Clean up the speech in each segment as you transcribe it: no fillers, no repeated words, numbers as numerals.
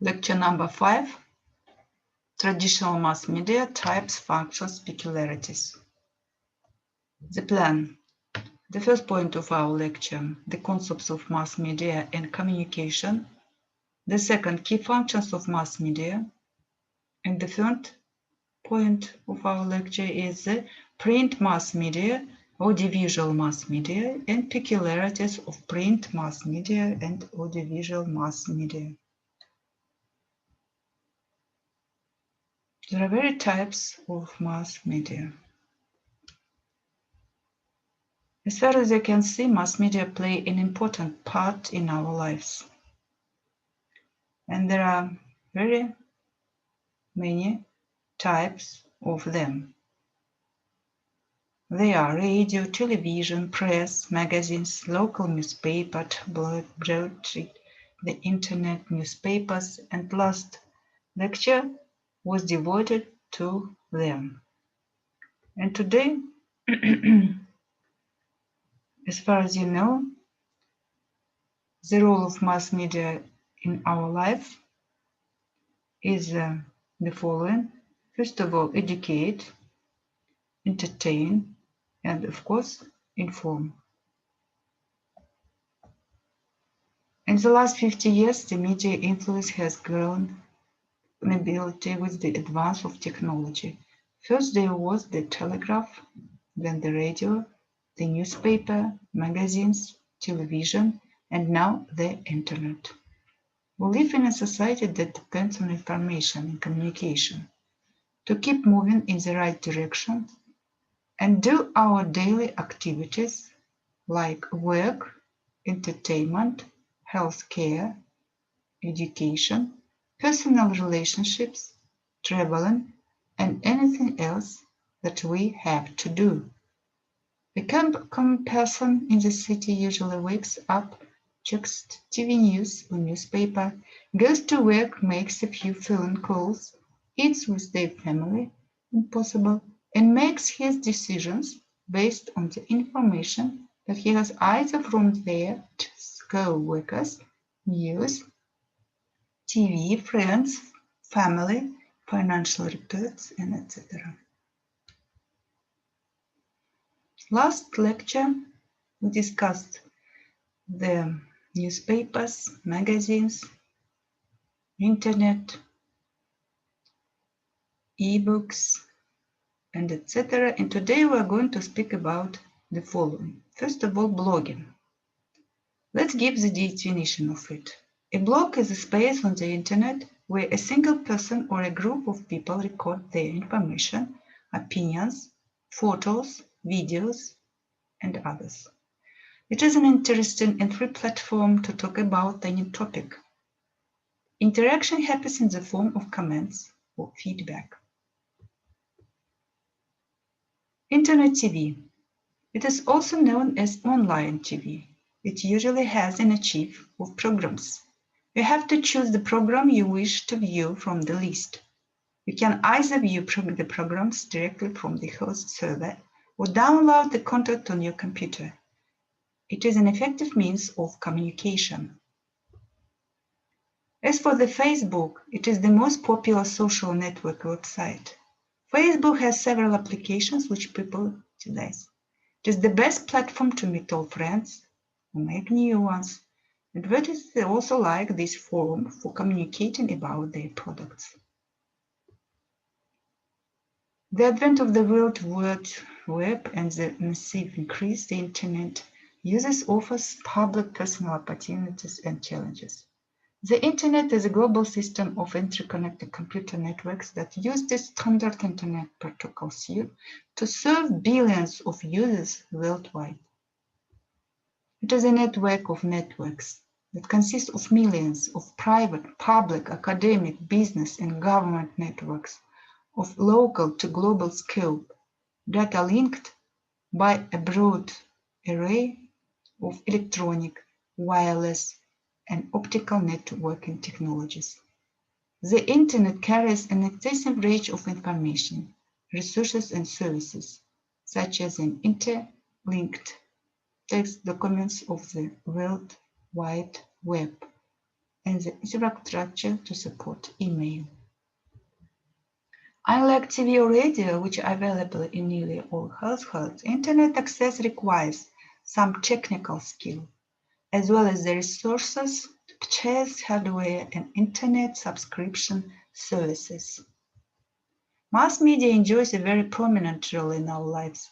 Lecture number 5, Traditional Mass Media, Types, Functions, Peculiarities. The plan. The first point of our lecture, the concepts of mass media and communication. The second, key functions of mass media. And the third point of our lecture is the print mass media, audiovisual mass media, and peculiarities of print mass media and audiovisual mass media. There are various types of mass media. As far as you can see, mass media play an important part in our lives. And there are very many types of them. They are radio, television, press, magazines, local newspaper, broadsheet, the internet, newspapers, and last lecture was devoted to them. And today, as far as you know, the role of mass media in our life is the following. First of all, educate, entertain, and of course, inform. In the last 50 years, the media influence has grown mobility with the advance of technology. First there was the telegraph, then the radio, the newspaper, magazines, television, and now the internet. We live in a society that depends on information and communication to keep moving in the right direction and do our daily activities like work, entertainment, healthcare, education, personal relationships, traveling, and anything else that we have to do. The common person in the city usually wakes up, checks TV news or newspaper, goes to work, makes a few phone calls, eats with their family when possible, and makes his decisions based on the information that he has either from their co-workers, news, TV, friends, family, financial reports, and etc. Last lecture, we discussed the newspapers, magazines, internet, e-books, and etc. And today we are going to speak about the following. First of all, blogging. Let's give the definition of it. A blog is a space on the internet where a single person or a group of people record their information, opinions, photos, videos, and others. It is an interesting and free platform to talk about any topic. Interaction happens in the form of comments or feedback. Internet TV. It is also known as online TV. It usually has an archive of programs. You have to choose the program you wish to view from the list. You can either view the programs directly from the host server or download the content on your computer. It is an effective means of communication. As for the Facebook, it is the most popular social network website. Facebook has several applications which people utilize. It is the best platform to meet old friends or make new ones. Advertisers also like this forum for communicating about their products. The advent of the World Wide Web and the massive increase in the internet uses offers public personal opportunities and challenges. The internet is a global system of interconnected computer networks that use the standard internet protocol suite to serve billions of users worldwide. It is a network of networks that consists of millions of private, public, academic, business, and government networks of local to global scope that are linked by a broad array of electronic, wireless, and optical networking technologies. The Internet carries an extensive range of information, resources, and services, such as an interlinked text documents of the World Wide Web and and the infrastructure to support email. Unlike TV or radio, which are available in nearly all households, internet access requires some technical skill, as well as the resources to purchase hardware and internet subscription services. Mass media enjoys a very prominent role in our lives.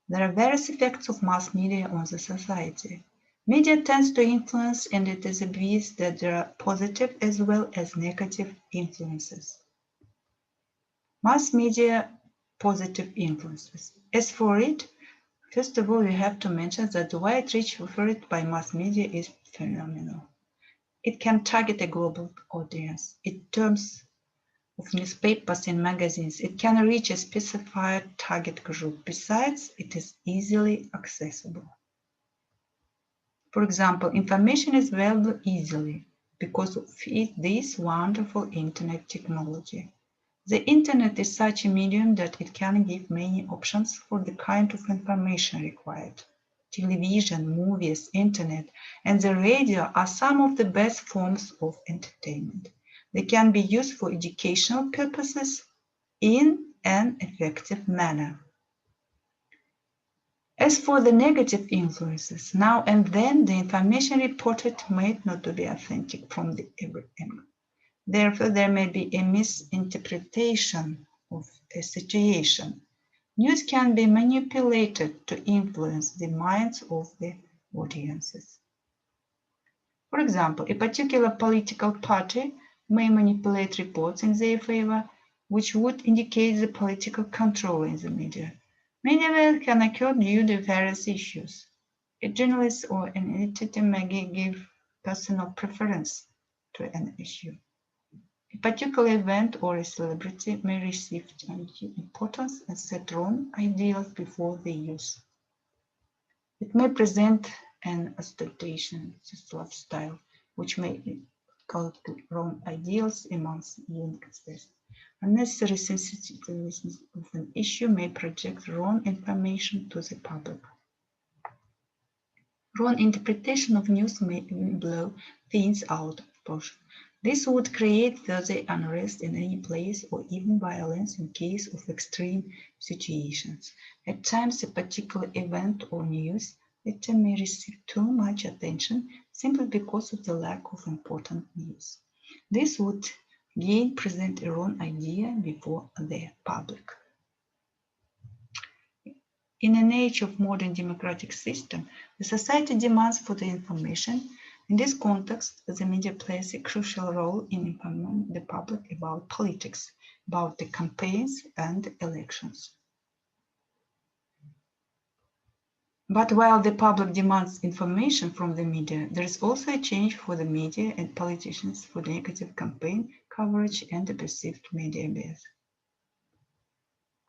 There are various effects of mass media on the society. Media tends to influence, and it is obvious that there are positive as well as negative influences. Mass media positive influences. As for it, first of all, we have to mention that the wide reach offered by mass media is phenomenal. It can target a global audience. In terms of newspapers and magazines, it can reach a specified target group. Besides, it is easily accessible. For example, information is available easily because of this wonderful internet technology. The internet is such a medium that it can give many options for the kind of information required. Television, movies, internet, and the radio are some of the best forms of entertainment. They can be used for educational purposes in an effective manner. As for the negative influences, now and then the information reported might not be authentic from every angle. Therefore, there may be a misinterpretation of a situation. News can be manipulated to influence the minds of the audiences. For example, a particular political party may manipulate reports in their favor, which would indicate the political control in the media. Media can occur due to various issues. A journalist or an editor may give personal preference to an issue. A particular event or a celebrity may receive undue importance and set wrong ideals before their use. It may present an ostentatious lifestyle, which may cause wrong ideals amongst youngsters. Unnecessary sensitiveness of an issue may project wrong information to the public. Wrong interpretation of news may even blow things out of proportion. This would create further unrest in any place or even violence in case of extreme situations. At times, a particular event or news item may receive too much attention simply because of the lack of important news. This would again present a wrong idea before the public. In an age of modern democratic system, the society demands for the information. In this context, the media plays a crucial role in informing the public about politics, about the campaigns and elections. But while the public demands information from the media, there is also a change for the media and politicians for negative campaign coverage and the perceived media bias.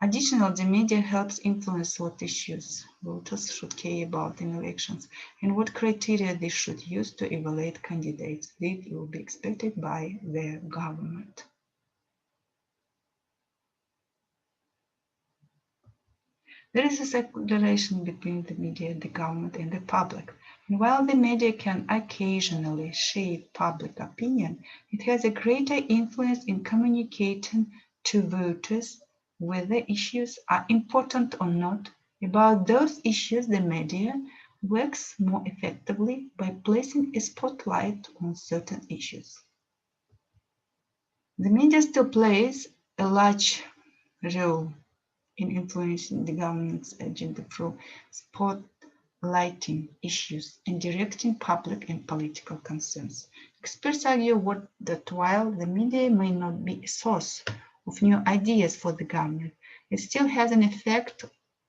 Additionally, the media helps influence what issues voters should care about in elections and what criteria they should use to evaluate candidates that will be expected by their government. There is a circulation between the media, the government, and the public. And while the media can occasionally shape public opinion, it has a greater influence in communicating to voters whether issues are important or not. About those issues, the media works more effectively by placing a spotlight on certain issues. The media still plays a large role in influencing the government's agenda through spotlighting issues and directing public and political concerns. Experts argue that while the media may not be a source of new ideas for the government, it still has an effect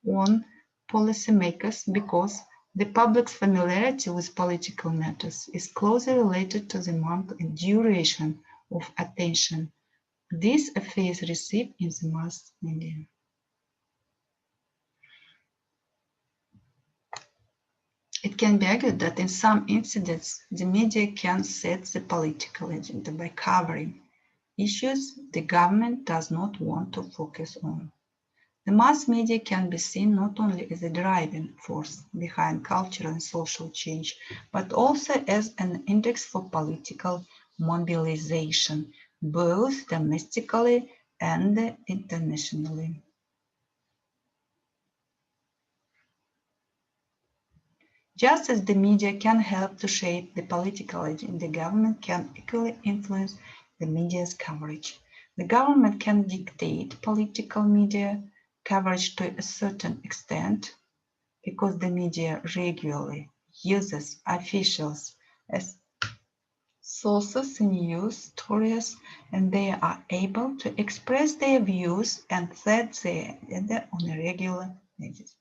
on policymakers because the public's familiarity with political matters is closely related to the amount and duration of attention these affairs receive in the mass media. It can be argued that in some incidents, the media can set the political agenda by covering issues the government does not want to focus on. The mass media can be seen not only as a driving force behind cultural and social change, but also as an index for political mobilization, both domestically and internationally. Just as the media can help to shape the political agenda, the government can equally influence the media's coverage. The government can dictate political media coverage to a certain extent because the media regularly uses officials as sources in news stories, and they are able to express their views and set their agenda on a regular basis.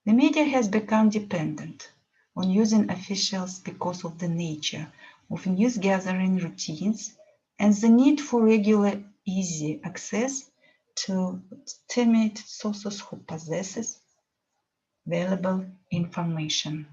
The media has become dependent on using officials because of the nature of news gathering routines and the need for regular, easy access to legitimate sources who possess valuable information.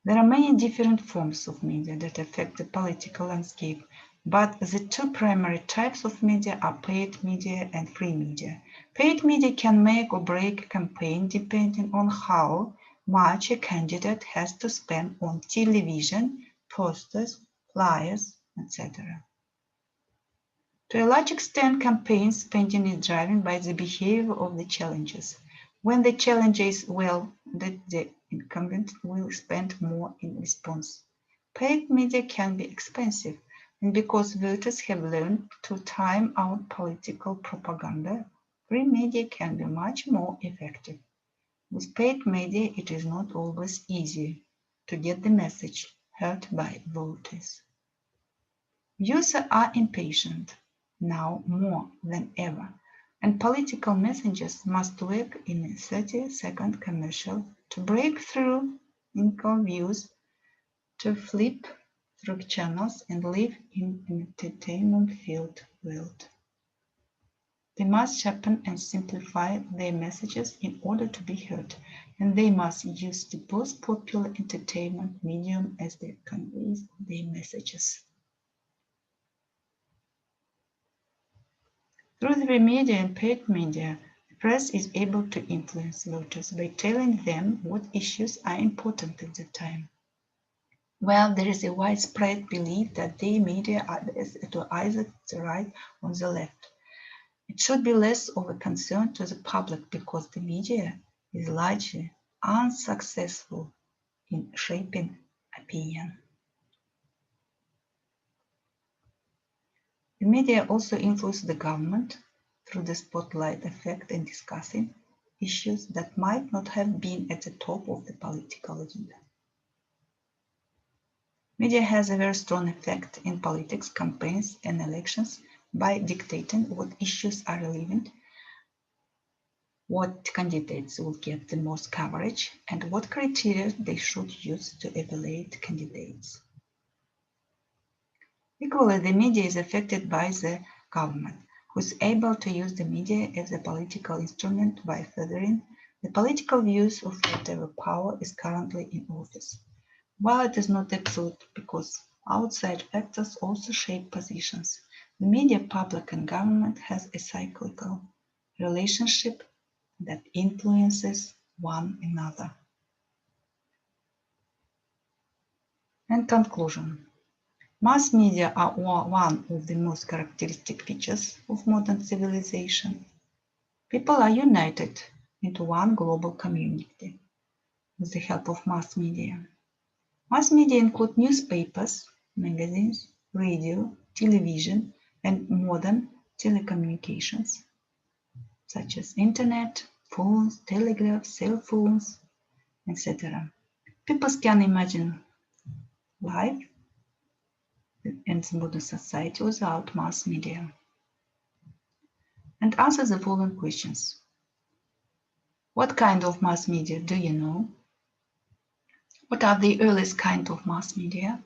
There are many different forms of media that affect the political landscape, but the two primary types of media are paid media and free media. Paid media can make or break a campaign depending on how much a candidate has to spend on television, posters, flyers, etc. To a large extent, campaign spending is driven by the behavior of the challengers. When the challenger is well, the incumbent will spend more in response. Paid media can be expensive, and because voters have learned to time out political propaganda, free media can be much more effective. With paid media, it is not always easy to get the message heard by voters. Users are impatient now more than ever, and political messengers must work in a 30-second commercial to break through cynical views, to flip through channels and live in an entertainment-filled world. They must sharpen and simplify their messages in order to be heard, and they must use the most popular entertainment medium as they convey their messages. Through the media and paid media, the press is able to influence voters by telling them what issues are important at the time. Well, there is a widespread belief that the media are either the right or the left. It should be less of a concern to the public because the media is largely unsuccessful in shaping opinion. The media also influence the government through the spotlight effect in discussing issues that might not have been at the top of the political agenda. Media has a very strong effect in politics, campaigns, and elections by dictating what issues are relevant, what candidates will get the most coverage, and what criteria they should use to evaluate candidates. Equally, the media is affected by the government, who is able to use the media as a political instrument by furthering the political views of whatever power is currently in office. While it is not absolute because outside factors also shape positions, the media, public, and government has a cyclical relationship that influences one another. And conclusion. Mass media are one of the most characteristic features of modern civilization. People are united into one global community with the help of mass media. Mass media include newspapers, magazines, radio, television, and modern telecommunications, such as internet, phones, telegraphs, cell phones, etc. People can imagine life in the modern society without mass media. And answer the following questions. What kind of mass media do you know? What are the earliest kind of mass media?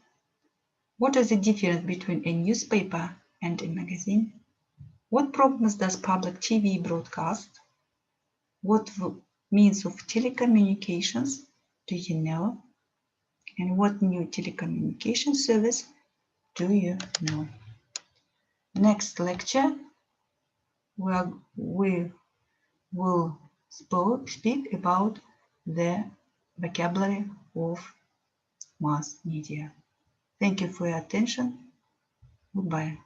What is the difference between a newspaper and a magazine? What programs does public TV broadcast? What means of telecommunications do you know? And what new telecommunication service do you know? Next lecture, we will speak about the vocabulary of mass media. Thank you for your attention. Goodbye.